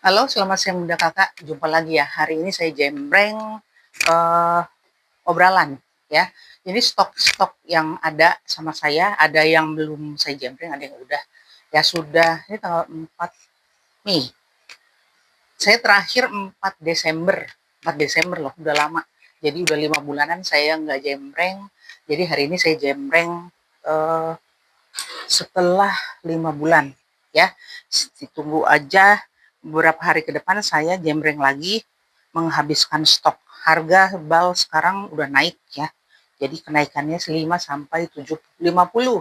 Halo, selamat siang Bunda Kakak. Jumpa lagi ya. Hari ini saya jembreng eh, obralan ya. Ini stok-stok yang ada sama saya, ada yang belum saya jembreng, ada yang udah. Ya sudah, ini tanggal 4 Mei. Saya terakhir 4 Desember. 4 Desember loh, udah lama. Jadi udah 5 bulanan saya nggak jembreng. Jadi hari ini saya jembreng eh, setelah 5 bulan ya. Tunggu aja beberapa hari ke depan saya jembreng lagi menghabiskan stok. Harga bal sekarang udah naik ya. Jadi kenaikannya 5 sampai 50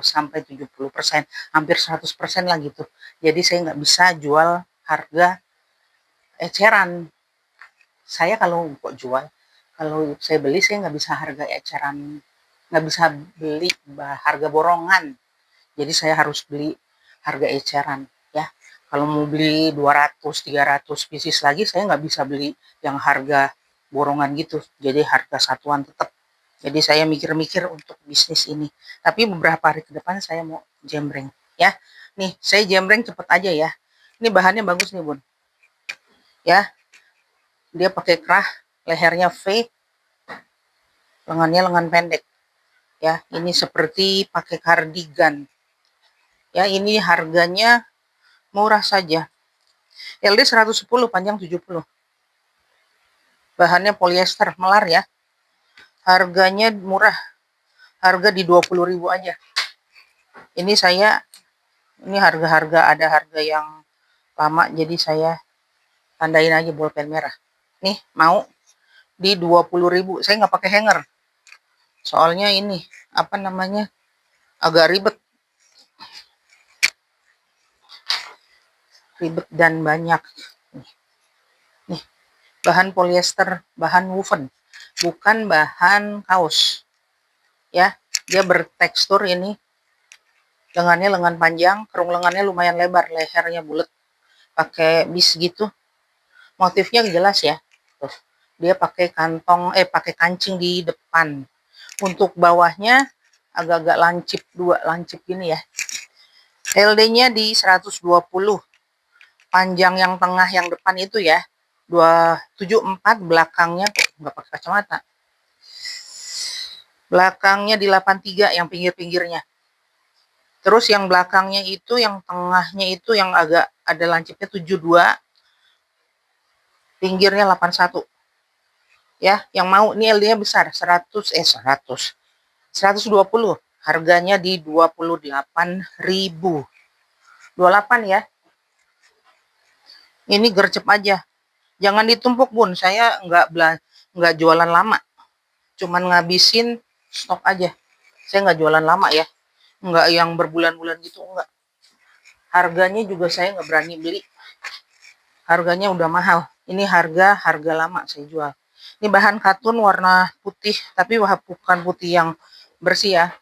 sampai 70%, hampir 100% lah gitu. Jadi saya nggak bisa jual harga eceran. Saya kalau kok jual, kalau saya beli saya nggak bisa harga eceran, nggak bisa beli harga borongan. Jadi saya harus beli harga eceran ya. Kalau mau beli 200, 300 pieces lagi saya nggak bisa beli yang harga borongan gitu. Jadi harga satuan tetap. Jadi saya mikir-mikir untuk bisnis ini. Tapi beberapa hari ke depan saya mau jembreng ya. Nih, saya jembreng cepet aja ya. Ini bahannya bagus nih, Bun. Ya, dia pakai kerah, lehernya V, lengannya lengan pendek. Ya, ini seperti pakai kardigan. Ya, ini harganya murah saja. LD 110, panjang 70. Bahannya polyester melar ya. Harganya murah. Harga di 20.000 aja. Ini harga-harga, ada harga yang lama jadi saya tandain aja bolpen merah. Nih, mau di 20.000. Saya nggak pakai hanger. Soalnya ini apa namanya? Agak ribet dan banyak. Nih, bahan polyester, bahan woven, bukan bahan kaos. Ya, dia bertekstur ini. Lengannya lengan panjang, kerung lengannya lumayan lebar, lehernya bulat, pakai bis gitu. Motifnya jelas ya. Tuh, dia pakai pakai kancing di depan. Untuk bawahnya agak-agak lancip, dua lancip gini ya. LD-nya di 120. Panjang yang tengah yang depan itu ya. 274, belakangnya kok nggak pakai kacamata. Belakangnya di 83 yang pinggir-pinggirnya. Terus yang belakangnya itu, yang tengahnya itu yang agak ada lancipnya 72, pinggirnya 81. Ya, yang mau ini LD-nya besar, 120. Harganya di 28.000. 28 ya. Ini gercep aja. Jangan ditumpuk, Bun. Saya nggak jualan lama. Cuman ngabisin stok aja. Saya nggak jualan lama ya. Nggak yang berbulan-bulan gitu, enggak. Harganya juga saya nggak berani beli. Harganya udah mahal. Ini harga lama saya jual. Ini bahan katun warna putih, tapi bukan putih yang bersih ya.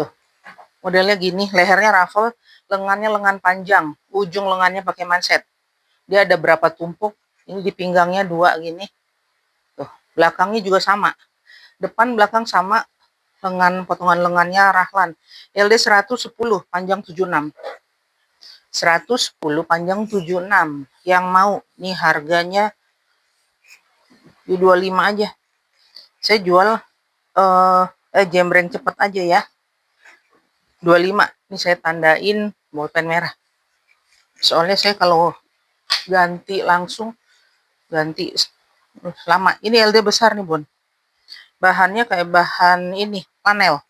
Tuh, modelnya gini, lehernya ruffle, lengannya lengan panjang, ujung lengannya pakai manset. Dia ada berapa tumpuk, ini di pinggangnya 2 gini. Tuh, belakangnya juga sama. Depan belakang sama, potongan lengannya rahlan. LD 110, panjang 76. 110 panjang 76. Yang mau nih harganya di 25 aja. Saya jual jembreng cepet aja ya. 25. Ini saya tandain bolpen merah. Soalnya saya kalau ganti langsung ganti lama. Ini LD besar nih, Bun. Bahannya kayak bahan ini, panel.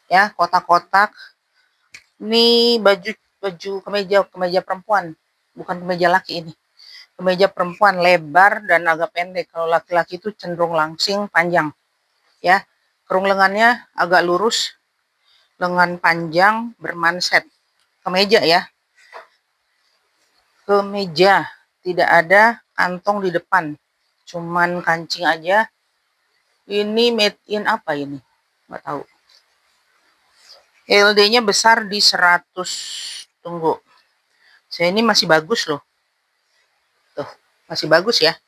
Ya, kotak-kotak. Ini baju kemeja perempuan, bukan kemeja laki ini. Kemeja perempuan lebar dan agak pendek. Kalau laki-laki itu cenderung langsing, panjang. Ya, kerung lengannya agak lurus, lengan panjang bermanset. Kemeja ya. Kemeja, tidak ada kantong di depan. Cuman kancing aja. Ini made in apa ini? Nggak tahu. LD-nya besar di 100. Tunggu. Saya ini masih bagus loh. Tuh, masih bagus ya.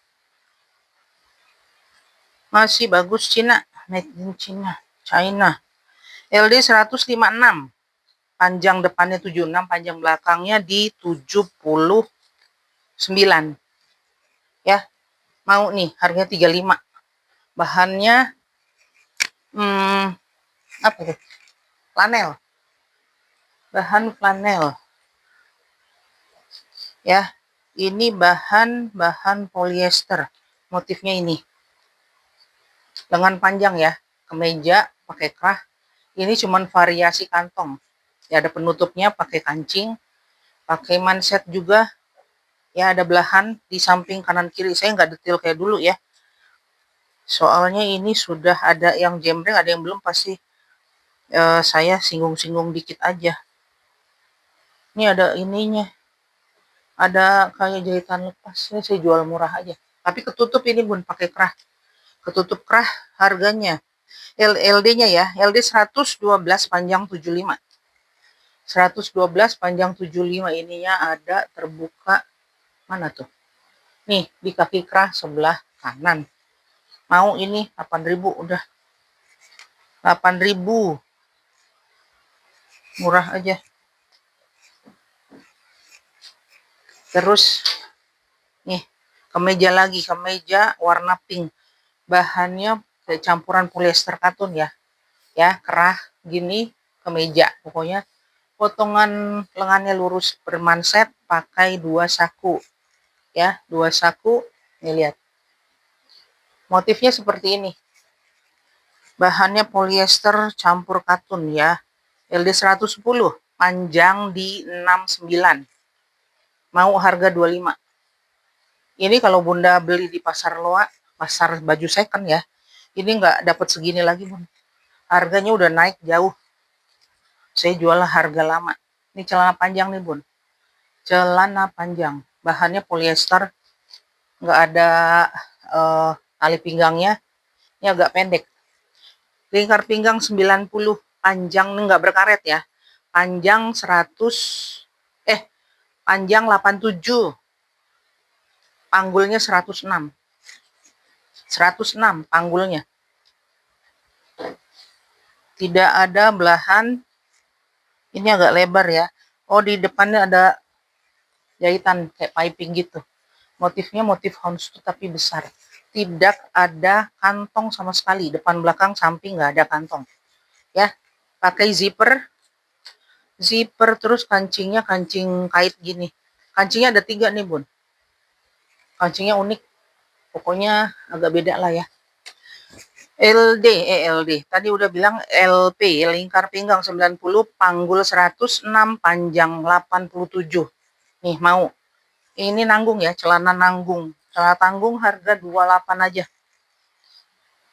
Masih bagus Cina, made in China, China. LD 156, panjang depannya 76, panjang belakangnya di 79 ya. Mau nih harganya 35. Bahannya apa tuh? Flanel. Bahan flanel. Ya. Ini bahan polyester. Motifnya ini. Lengan panjang ya. Kemeja pakai kerah. Ini cuman variasi kantong. Ya ada penutupnya pakai kancing, pakai manset juga. Ya ada belahan di samping kanan kiri. Saya nggak detail kayak dulu ya. Soalnya ini sudah ada yang jembreng, ada yang belum, pasti saya singgung-singgung dikit aja. Ini ada ininya. Ada kayak jahitan lepas. Ini saya jual murah aja. Tapi ketutup ini Bun, pakai kerah. Ketutup kerah harganya. LD-nya ya, LD 112 panjang 75. 112 panjang 75 ininya ada terbuka. Mana tuh? Nih, di kaki kerah sebelah kanan. Mau ini 8.000 udah. 8.000. Murah aja. Terus nih, kemeja lagi, kemeja warna pink. Bahannya kayak campuran polyester katun ya. Ya, kerah gini kemeja. Pokoknya potongan lengannya lurus bermanset, pakai 2 saku. Ya, 2 saku. Nih lihat. Motifnya seperti ini. Bahannya polyester campur katun ya. LD 110, panjang di 69. Mau harga 25. Ini kalau Bunda beli di pasar loa, pasar baju second ya. Ini nggak dapat segini lagi, Bun. Harganya udah naik jauh. Saya jual harga lama. Ini celana panjang nih, Bun. Celana panjang. Bahannya polyester. Nggak ada tali pinggangnya. Ini agak pendek. Lingkar pinggang 90. Panjang nggak berkaret ya. Panjang 100. Panjang 87. Panggulnya 106. 106 panggulnya. Tidak ada belahan. Ini agak lebar ya. Oh, di depannya ada jahitan kayak piping gitu. Motifnya motif houndstooth tapi besar. Tidak ada kantong sama sekali. Depan, belakang, samping nggak ada kantong. Ya, pakai zipper. Zipper terus kancingnya kancing kait gini. Kancingnya ada 3 nih, Bun. Kancingnya unik. Pokoknya agak beda lah ya. LD. Tadi udah bilang LP, lingkar pinggang 90, panggul 106, panjang 87. Nih mau. Ini nanggung ya, celana nanggung. Celana tanggung harga 28 aja.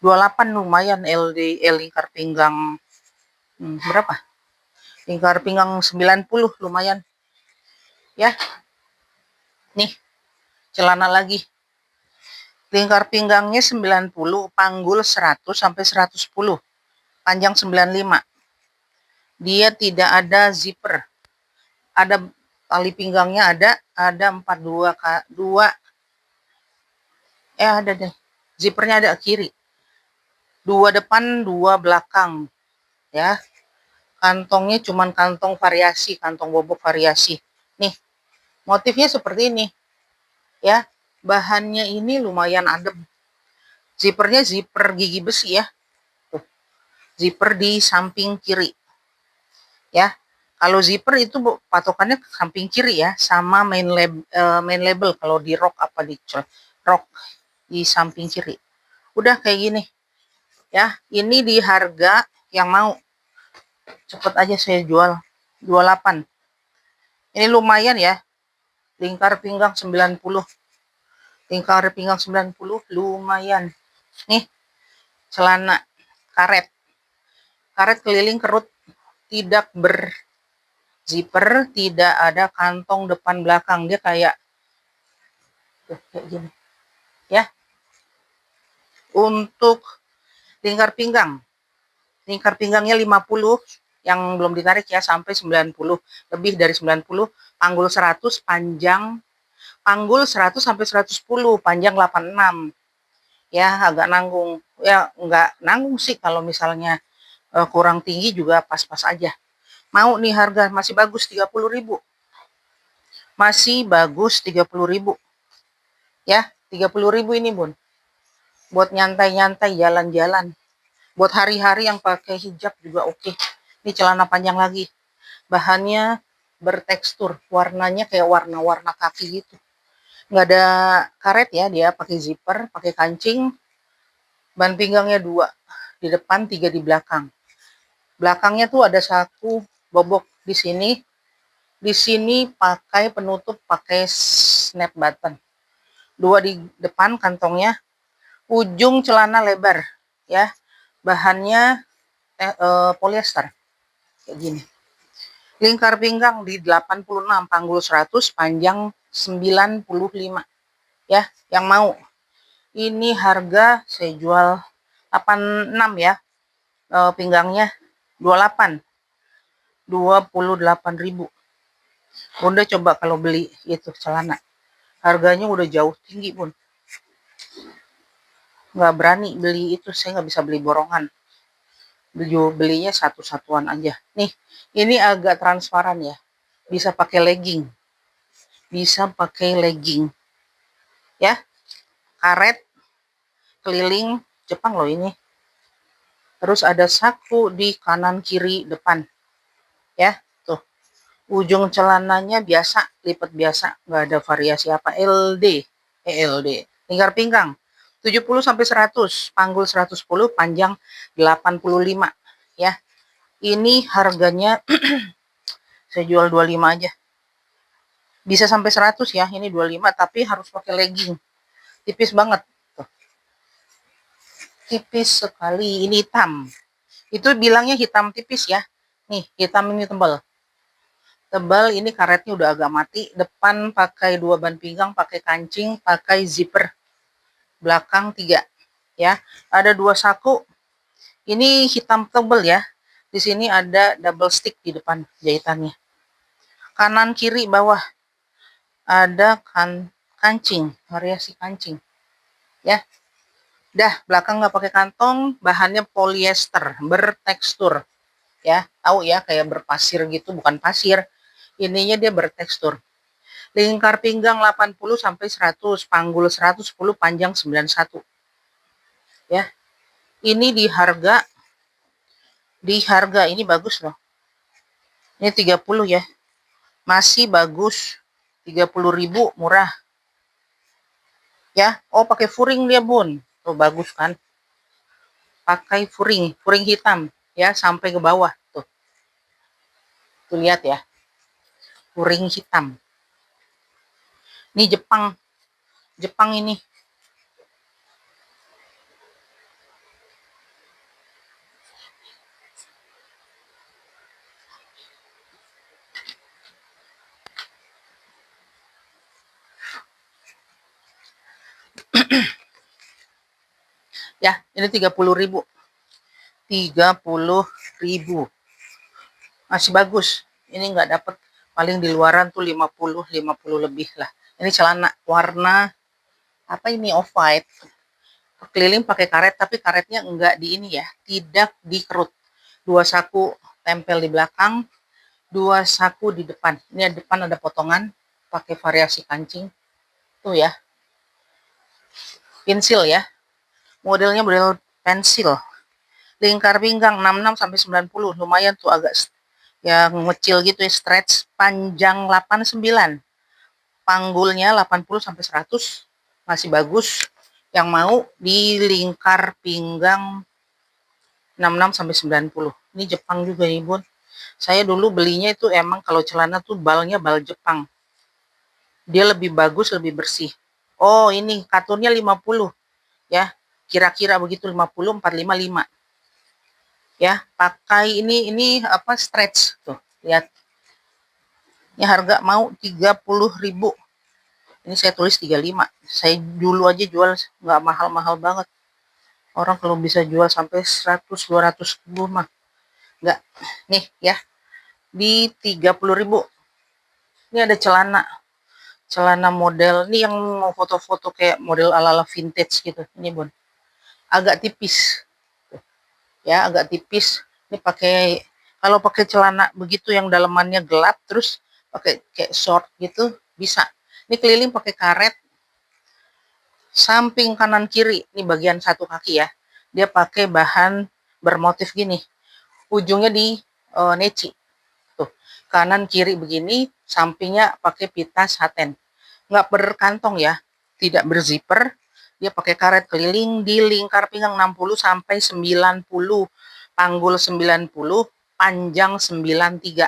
28 lumayan LD, lingkar pinggang berapa? Lingkar pinggang 90 lumayan. Ya. Nih, celana lagi. Lingkar pinggangnya 90, panggul 100 sampai 110. Panjang 95. Dia tidak ada zipper. Ada tali pinggangnya ada 42 ada deh. Zippernya ada kiri. 2 depan, 2 belakang. Ya. Kantongnya cuman kantong variasi, kantong bobok variasi. Nih, motifnya seperti ini. Ya. Bahannya ini lumayan adem. Zippernya zipper gigi besi ya. Tuh. Zipper di samping kiri. Ya. Kalau zipper itu patokannya ke samping kiri ya, sama main label kalau di rok apa di rok di samping kiri. Udah kayak gini. Ya, ini di harga yang mau. Cepet aja saya jual 28. Ini lumayan ya. Lingkar pinggang 90. Lingkar pinggang 90 lumayan. Nih, celana karet. Karet keliling kerut, tidak berzipper, tidak ada kantong depan belakang. Dia kayak gini. Ya. Untuk lingkar pinggang. Lingkar pinggangnya 50 yang belum ditarik ya, sampai 90. Lebih dari 90, panggul 100, panggul 100 sampai 110, panjang 86. Ya, agak nanggung. Ya, enggak nanggung sih kalau misalnya kurang tinggi juga pas-pas aja. Mau nih harga masih bagus 30.000. Masih bagus 30.000 ya. 30.000 ini Bun. Buat nyantai-nyantai jalan-jalan. Buat hari-hari yang pakai hijab juga oke. Ini celana panjang lagi. Bahannya bertekstur, warnanya kayak warna-warna kaki gitu. Nggak ada karet ya, dia pakai zipper, pakai kancing. Ban pinggangnya 2 di depan, 3 di belakang. Belakangnya tuh ada saku bobok di sini. Di sini pakai penutup pakai snap button. 2 di depan kantongnya. Ujung celana lebar ya. Bahannya polyester kayak gini. Lingkar pinggang di 86, panggul 100, panjang 95 ya. Yang mau ini harga saya jual 86 ya. Pinggangnya 28.000. Bunda coba kalau beli itu celana, harganya udah jauh tinggi Bun. Nggak berani beli itu, saya nggak bisa beli borongan. Belinya satu-satuan aja. Nih, ini agak transparan ya. Bisa pakai legging. Bisa pakai legging. Ya, karet keliling Jepang loh ini. Terus ada saku di kanan kiri depan. Ya, tuh. Ujung celananya biasa, lipat biasa, nggak ada variasi apa. LD, lingkar pinggang 70 sampai 100, panggul 110, panjang 85 ya. Ini harganya saya jual 25 aja. Bisa sampai 100 ya, ini 25 tapi harus pakai legging. Tipis banget. Tuh. Tipis sekali, ini hitam. Itu bilangnya hitam tipis ya. Nih, hitam ini tebal. Tebal, ini karetnya udah agak mati. Depan pakai 2 ban pinggang, pakai kancing, pakai zipper. Belakang 3 ya. Ada 2 saku. Ini hitam tebal ya. Di sini ada double stick di depan jahitannya. Kanan kiri bawah ada kancing, variasi kancing. Ya. Dah, belakang nggak pakai kantong, bahannya polyester, bertekstur. Ya, tahu ya, kayak berpasir gitu, bukan pasir. Ininya dia bertekstur. Lingkar pinggang 80 sampai 100, panggul 110, panjang 91. Ya. Ini di harga ini bagus loh. Ini 30 ya. Masih bagus. 30.000 murah. Ya. Oh, pakai furing dia, Bun. Tuh bagus kan? Pakai furing hitam ya sampai ke bawah tuh. Tuh lihat ya. Furing hitam. Ini Jepang. Jepang ini. Ya, ini 30.000. 30.000. Masih bagus. Ini nggak dapat, paling di luaran tuh 50 lebih lah. Ini celana warna apa ini, off white. Keliling pakai karet, tapi karetnya enggak di ini ya, tidak dikerut. 2 saku tempel di belakang, 2 saku di depan. Ini di depan ada potongan, pakai variasi kancing. Tuh ya. Pensil ya. Modelnya model pensil. Lingkar pinggang 66 sampai 90, lumayan tuh, agak yang kecil gitu ya, stretch, panjang 89. Panggulnya 80 sampai 100, masih bagus. Yang mau di lingkar pinggang 66 sampai 90. Ini Jepang juga nih, Bun. Saya dulu belinya itu emang kalau celana tuh balnya bal Jepang. Dia lebih bagus, lebih bersih. Oh, ini katurnya 50 ya. Kira-kira begitu, 50, 455. Ya, pakai ini apa, stretch tuh. Lihat. Ini harga mau 30.000. Ini saya tulis 35. Saya dulu aja jual nggak mahal-mahal banget. Orang kalau bisa jual sampai 100 200 mah nggak. Nih ya, di 30.000. Ini ada celana model ini yang mau foto-foto kayak model ala-ala vintage gitu. Ini Bun, agak tipis ya, agak tipis. Ini pakai Kalau pakai celana begitu yang dalamannya gelap terus pakai kayak short gitu bisa. Ini keliling pakai karet samping kanan kiri. Ini bagian satu kaki ya. Dia pakai bahan bermotif gini. Ujungnya di neci. Tuh, kanan kiri begini, sampingnya pakai pita saten. Nggak berkantong ya, tidak berzipper. Dia pakai karet keliling di lingkar pinggang 60 sampai 90, panggul 90, panjang 93.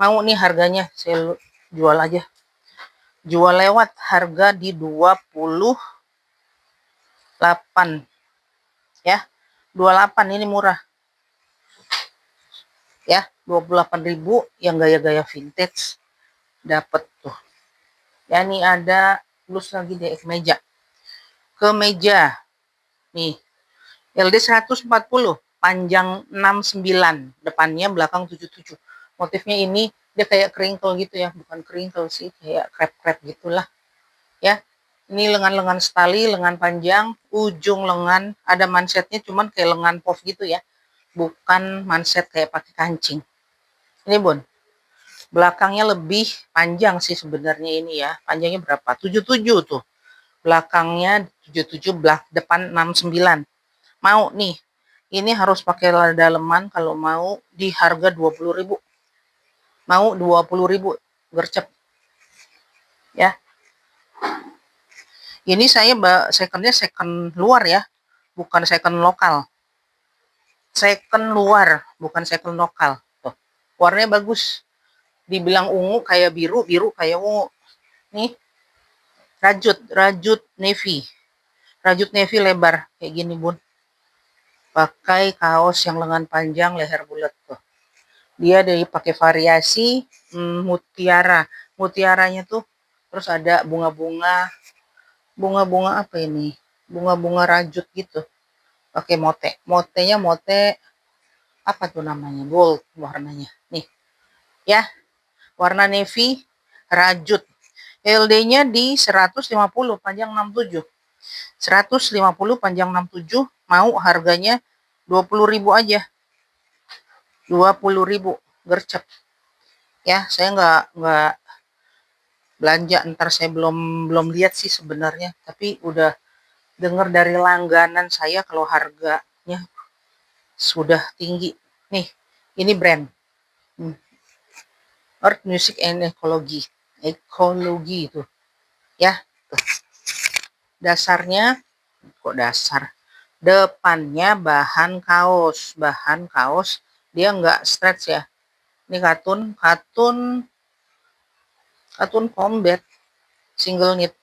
Mau nih harganya, saya jual aja. Jual lewat harga di 28 ya. 28 ini murah. Ya, 28.000 yang gaya-gaya vintage dapat tuh. Ya, ini ada plus lagi deh kemeja. Kemeja. Nih, LD 140, panjang 69, depannya belakang 77. Motifnya ini dia kayak crinkle gitu ya, bukan crinkle sih, kayak krep-krep gitulah. Ya. Ini lengan-lengan setali, lengan panjang, ujung lengan ada mansetnya cuman kayak lengan puff gitu ya. Bukan manset kayak pakai kancing. Ini Bun. Belakangnya lebih panjang sih sebenarnya ini ya. Panjangnya berapa? 77 tuh. Belakangnya 77, depan 69. Mau nih. Ini harus pakai daleman kalau mau di harga 20.000. Mau 20.000 gercep. Ya. Ini saya secondnya second luar ya. Bukan second lokal. Second luar, bukan second lokal. Tuh. Warnanya bagus. Dibilang ungu kayak biru, biru kayak ungu. Nih, rajut navy. Rajut navy lebar kayak gini Bun. Pakai kaos yang lengan panjang, leher bulat tuh. Dia dari pakai variasi mutiara. Mutiaranya tuh terus ada bunga-bunga. Bunga-bunga apa ini? Bunga-bunga rajut gitu. Pakai mote. Motenya mote apa tuh namanya? Gold warnanya. Nih. Ya, warna navy rajut. LD-nya di 150 panjang 67. 150 panjang 67, mau harganya 20.000 aja. 20.000 gercep. Ya, saya nggak belanja, ntar saya belum lihat sih sebenarnya, tapi udah dengar dari langganan saya kalau harganya sudah tinggi. Nih, ini brand Earth Music and Ecology. Ekologi itu. Ya, tuh. Dasarnya kok dasar. Depannya bahan kaos, dia nggak stretch ya. Ini katun combat single knit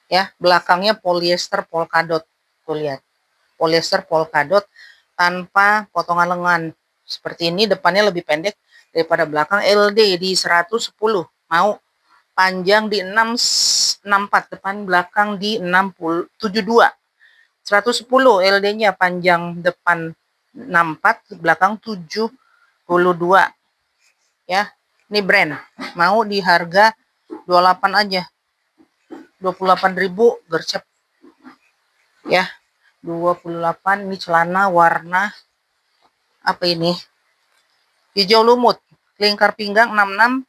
ya. Belakangnya polyester polkadot, tuh lihat, polyester polkadot tanpa potongan lengan seperti ini. Depannya lebih pendek daripada belakang. LD di 110, mau panjang di 664, depan belakang di 72. 110 LD-nya, panjang depan 64, belakang 72 ya. Ini brand, mau di harga 28 aja. 28.000 gercep ya. 28. Ini celana warna apa ini? Hijau lumut, lingkar pinggang 66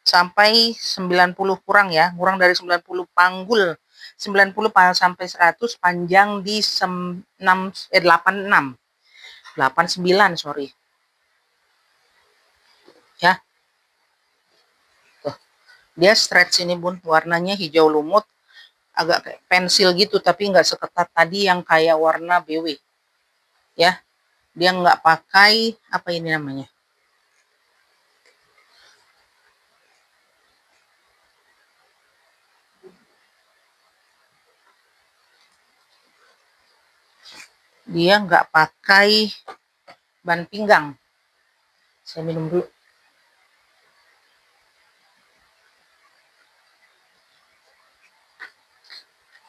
sampai 90 kurang ya, kurang dari 90, panggul 90 sampai 100, panjang di 86, 89 sorry ya. Tuh, dia stretch ini Bun, warnanya hijau lumut, agak kayak pensil gitu tapi nggak seketat tadi yang kayak warna BW ya. Dia nggak pakai apa ini namanya, dia nggak pakai ban pinggang. Saya minum dulu.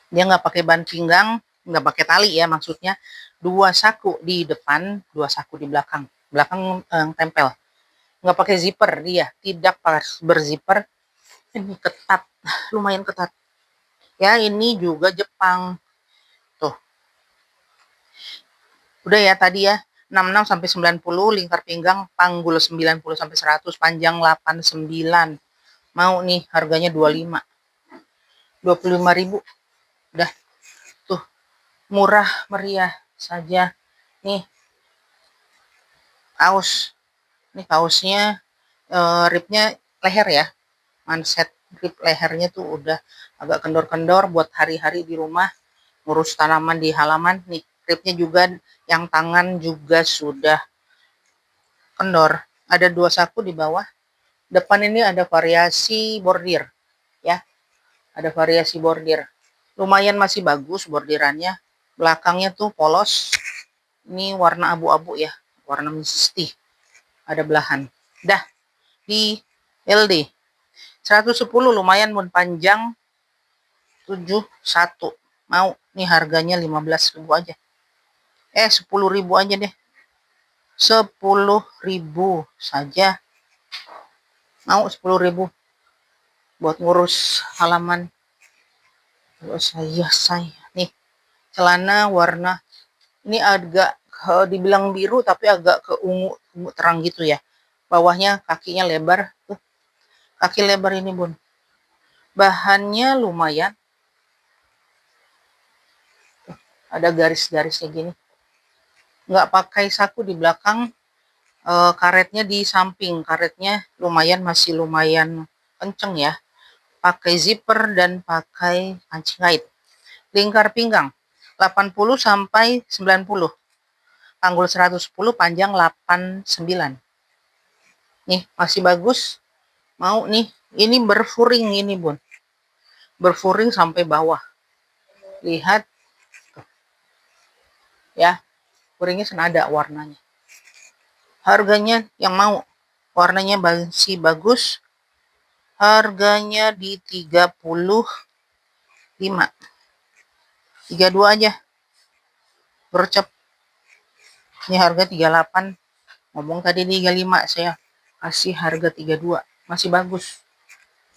Dia nggak pakai ban pinggang, nggak pakai tali ya maksudnya. 2 saku di depan, 2 saku di belakang. Belakang tempel. Nggak pakai zipper dia, tidak pas berzipper. Ini ketat, lumayan ketat. Ya, ini juga Jepang. Tuh. Udah ya tadi ya. 66 sampai 90, lingkar pinggang panggul 90 sampai 100, panjang 89. Mau nih harganya 25. 25.000. Udah tuh, murah meriah saja. Nih kaos. Nih kaosnya ribnya leher ya. Manset rib lehernya tuh udah agak kendor-kendor buat hari-hari di rumah ngurus tanaman di halaman. Nih ribnya juga, yang tangan juga sudah kendor. Ada 2 saku di bawah. Depan ini ada variasi bordir ya. Ada variasi bordir. Lumayan masih bagus bordirannya. Belakangnya tuh polos. Ini warna abu-abu ya, warna mesti. Ada belahan. Dah di LD 110, lumayan pun, panjang 71. Mau nih harganya 15.000 aja. 10.000 aja deh. 10.000 saja. Mau 10.000 buat ngurus halaman. Kalau saya nih celana warna ini agak dibilang biru tapi agak ke ungu, ungu terang gitu ya. Bawahnya kakinya lebar tuh. Kaki lebar ini bun. Bahannya lumayan. Tuh, ada garis-garisnya gini. Nggak pakai saku di belakang, karetnya di samping. Karetnya lumayan, masih lumayan kenceng ya. Pakai zipper dan pakai kancing kait. Lingkar pinggang 80 sampai 90. Panggul 110, panjang 89. Nih masih bagus. Mau nih, ini berfuring ini bun. Berfuring sampai bawah. Lihat ya, furingnya senada warnanya. Harganya yang mau, warnanya masih bagus. Harganya di 35. 32 aja. Bercep. Ini harga 38. Ngomong tadi 35, saya kasih harga 32. Masih bagus.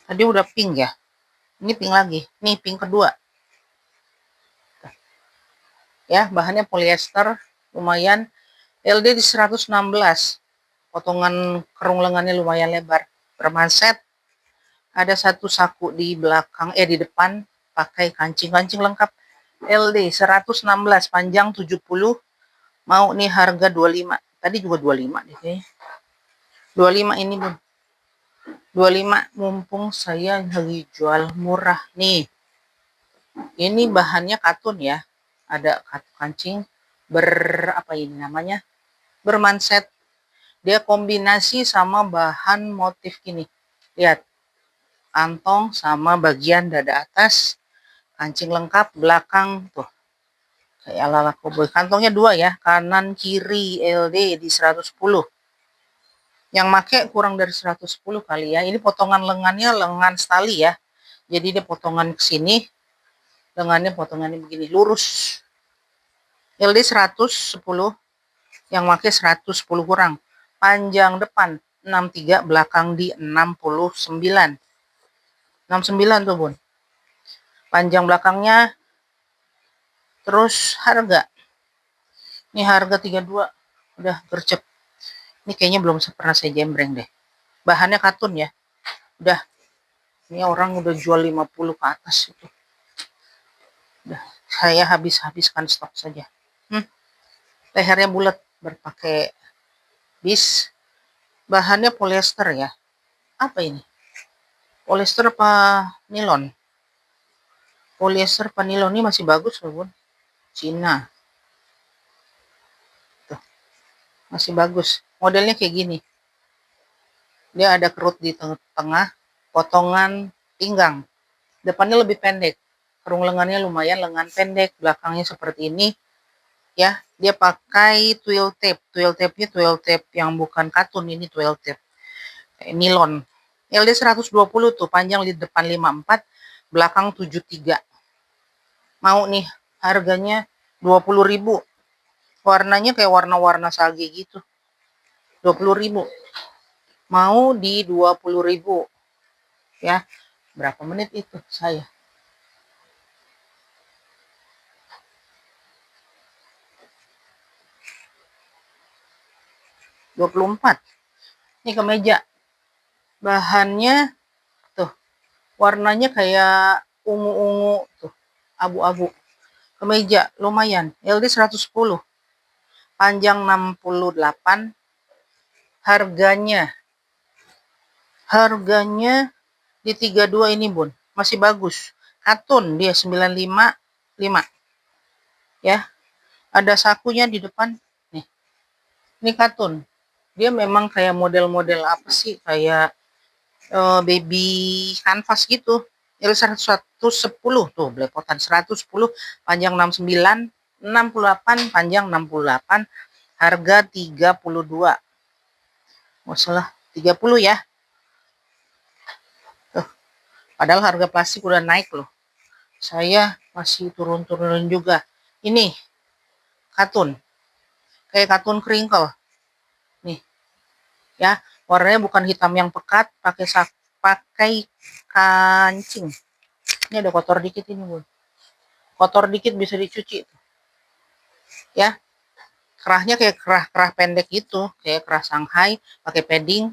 Tadi udah pink ya. Ini pink lagi. Nih pink kedua. Ya, bahannya polyester, lumayan. LD di 116. Potongan kerung lengannya lumayan lebar. Bermanset. Ada 1 saku di belakang, di depan, pakai kancing-kancing lengkap. LD 116, panjang 70. Mau nih harga 25. Tadi juga 25 deh kayaknya. 25 ini bun. 25 mumpung saya lagi jual murah nih. Ini bahannya katun ya. Ada kancing apa ini namanya? Bermanset. Dia kombinasi sama bahan motif gini. Lihat. Kantong sama bagian dada atas. Kancing lengkap belakang tuh. Kayak ala-ala koboi. Kantongnya 2 ya. Kanan kiri LD di 110. Yang make kurang dari 110 kali ya. Ini potongan lengannya lengan stali ya. Jadi dia potongan ke sini. Lengannya potongannya begini. Lurus. LD 110. Yang make 110 kurang. Panjang depan 63, belakang di 69. 69 tuh bun. Panjang belakangnya. Terus harga. Ini harga 32. Udah gercep. Ini kayaknya belum pernah saya jembreng deh. Bahannya katun ya. Udah. Ini orang udah jual 50 ke atas itu. Udah. Saya habiskan stok saja. Lehernya bulat. Berpakai bis. Bahannya polyester ya. Apa ini? Polyester apa nilon? Polyester apa nilon ini masih bagus loh bun. Cina. Tuh. Masih bagus. Modelnya kayak gini. Dia ada kerut di tengah, potongan pinggang. Depannya lebih pendek. Kerung lengannya lumayan, lengan pendek, belakangnya seperti ini. Ya, dia pakai twill tape. Twill tape-nya twill tape yang bukan katun, ini twill tape. Nilon. LD 120 tuh, panjang di depan 54, belakang 73. Mau nih, harganya 20.000. Warnanya kayak warna-warna sage gitu. 20.000. Mau di 20.000. Ya, berapa menit itu saya? 24. Ini kemeja. Bahannya tuh, warnanya kayak ungu-ungu tuh, abu-abu. Kemeja lumayan, LD 110, panjang 68. Harganya di 32 ini Bun, masih bagus. Katun dia 955 ya. Ada sakunya di depan nih. Ini katun. Dia memang kayak model-model apa sih, kayak baby canvas gitu. L110 tuh, belepotan 110, panjang 69, 68, panjang 68, harga 32. Masalah 30 ya. Tuh, padahal harga plastik udah naik loh. Saya masih turun-turunin juga. Ini katun. Kayak katun crinkle. Nih, ya. Warnanya bukan hitam yang pekat, pakai kancing. Ini ada kotor dikit ini, Bun. Kotor dikit bisa dicuci. Ya. Kerahnya kayak kerah pendek gitu, kayak kerah Shanghai, pakai padding.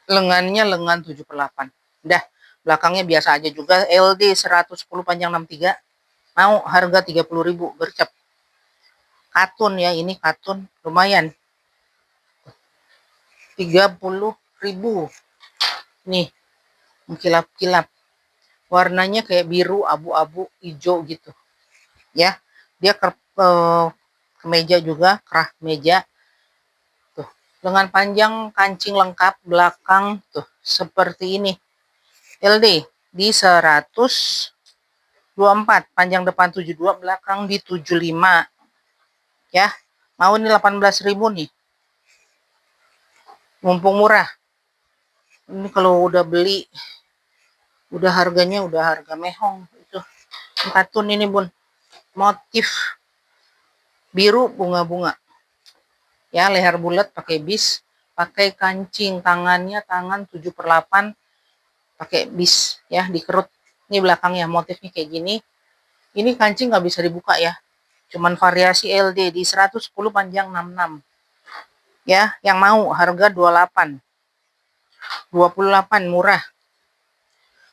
Lengannya lengan 7/8. Udah, belakangnya biasa aja juga, LD 110, panjang 63. Mau harga 30.000 gercep. Katun ya, ini katun lumayan. 30.000. Nih, mengkilap-kilap. Warnanya kayak biru, abu-abu, hijau gitu. Ya, dia kemeja juga, kerah meja. Tuh, lengan panjang, kancing lengkap, belakang tuh seperti ini. LD di 124, panjang depan 72, belakang di 75. Ya, mau ini 18.000 nih. Mumpung murah. Ini kalau udah beli, udah harganya udah harga mehong itu. Katun ini Bun, motif biru bunga-bunga. Ya, leher bulat pakai bis, pakai kancing, tangannya tangan 7/8, pakai bis ya, dikerut. Ini belakangnya motifnya kayak gini. Ini kancing nggak bisa dibuka ya. Cuman variasi LD di 110, panjang 66. Ya, yang mau harga 28. 28 murah.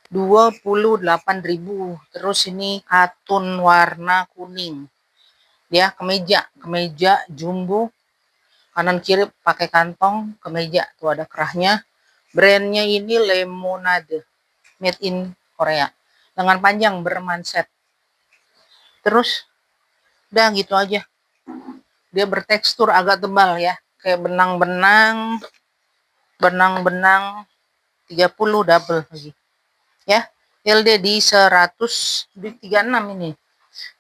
28.000. Terus ini katun warna kuning. Ya, kemeja jumbo. Kanan kiri pakai kantong, kemeja tuh ada kerahnya. Brandnya ini Lemonade, made in Korea. Lengan panjang bermanset. Terus udah gitu aja. Dia bertekstur agak tebal ya, kayak benang-benang 30 double lagi. Ya, LD di 136 ini.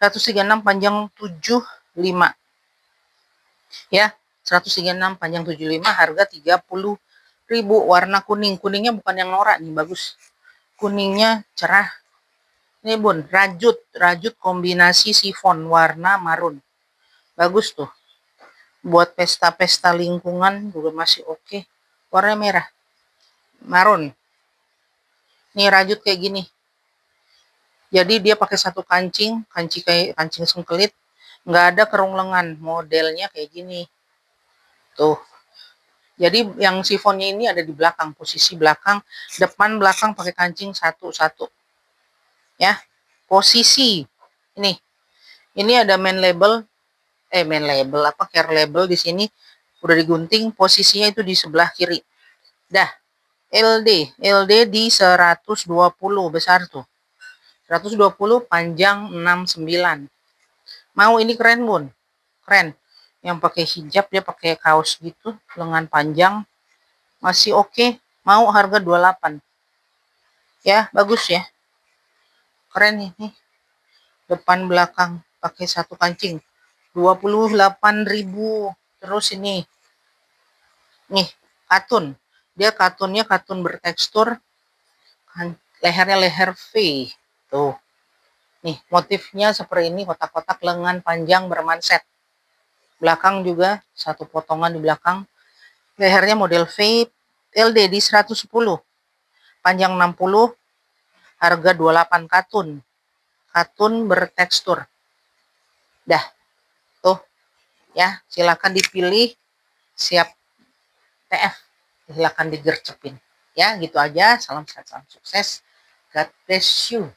136, panjang 75. Ya, 136, panjang 75, harga 30.000. Warna kuning. Kuningnya bukan yang norak nih, bagus. Kuningnya cerah. Ini Bun, rajut kombinasi sifon warna marun. Bagus tuh. Buat pesta-pesta lingkungan juga masih oke. Warna merah. Marun. Nih rajut kayak gini. Jadi dia pakai satu kancing kayak kancing sengkelit. Nggak ada kerung lengan. Modelnya kayak gini. Tuh. Jadi yang sifonnya ini ada di belakang, posisi belakang, depan belakang pakai kancing satu-satu. Ya. Posisi ini ada main label apa, care label di sini udah digunting, posisinya itu di sebelah kiri. Dah. LD di 120, besar tuh. 120, panjang 69. Mau ini keren Bun. Keren. Yang pakai hijab, dia pakai kaos gitu, lengan panjang. Masih oke. Mau harga 28. Ya, bagus ya. Keren ini. Depan belakang pakai satu kancing. 28.000. Terus ini. Nih, katun. Dia katunnya katun bertekstur. Lehernya leher V. Tuh. Nih, motifnya seperti ini, kotak-kotak, lengan panjang bermanset. Belakang juga satu potongan di belakang. Lehernya model V, LD di 110. Panjang 60, harga 28, katun. Katun bertekstur. Dah. Tuh. Ya, silakan dipilih. Siap ETF. Silakan digercepin. Ya, gitu aja. Salam sehat, salam sukses. God bless you.